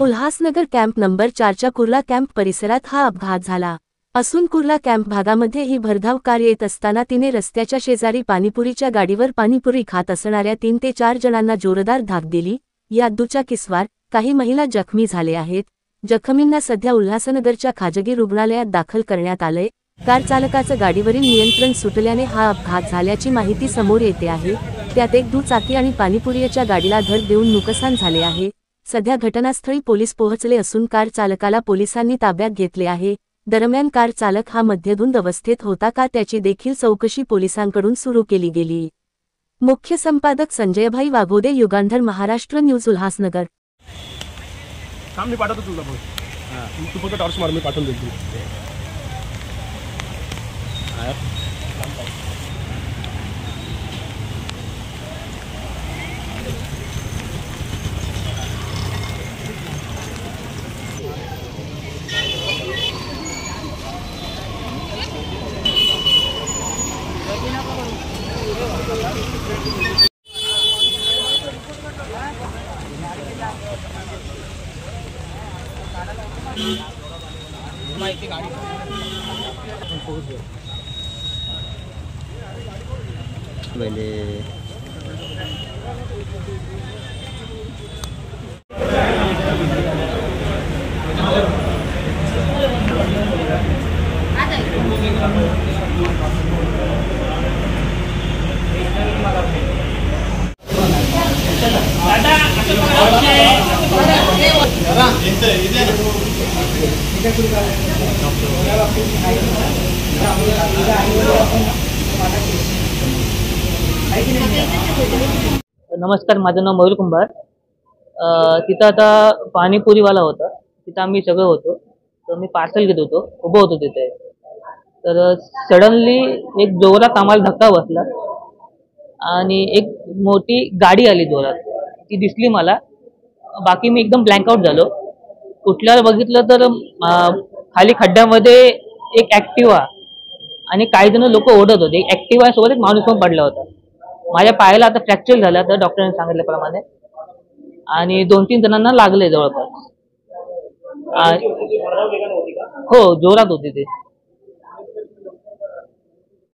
Ulhasnagar camp number 4च्या Kurla camp परिसरात हा अपघात झाला असून कुर्ला कॅम्प भागामध्ये ही भरधाव कार येत असताना तिने रस्त्याच्या शेजारी पाणीपुरीच्या गाडीवर पाणीपुरी खात असणाऱ्या 3 ते 4 जणांना जोरदार धाक दिली। यात दुचाकीस्वार काही महिला जखमी झाले आहेत। जखमींना सध्या उल्हासनगरच्या खाजगी रुग्णालयात दाखल करण्यात आले। कार चालकाचं गाडीवरील नियंत्रण सुटल्याने हा अपघात झाल्याची माहिती समोर येते आहे। त्यात एक दुचाकी आणि पाणीपुरीच्या गाडीला धडक देऊन नुकसान झाले आहे। सध्या घटनास्थळी पोलीस पोहोचले असून कार चालकाला पोलिसांनी ताब्यात घेतले आहे। दरम्यान कार चालक हा मद्यधुंद अवस्थेत होता का त्याची देखील चौकशी पोलिसांकडून सुरू केली गेली। मुख्य संपादक संजयभाई वाघोदे, युगांधर, महाराष्ट्र न्यूज, उल्हासनगर। काम मी पाठवतो तुला भाऊ, तू फक्त टॉर्च मार, मी पाठवून देतो। नमस्कार, माझं नाव मयूर कुंभार। तिथं आता पाणीपुरीवाला होता, तिथं आम्ही सगळं होतो। तर मी पार्सल घेत होतो, उभं होतो तिथे। तर सडनली एक जोरात आम्हाला धक्का बसला आणि एक मोठी गाडी आली जोरात, ती दिसली मला। बाकी मी एकदम ब्लँक आउट झालो। कुठल्याला बघितलं तर खाली खड्ड्यामध्ये एक ॲक्टिवा आणि काही जण लोक ओढत होते। ॲक्टिवा सोबत एक माणूस पण पडला होता। माझ्या पायाला आता फ्रॅक्चर झाला तर डॉक्टरांनी सांगितल्याप्रमाणे, आणि 2-3 जणांना लागले जवळपास। हो, जोरात होती ते।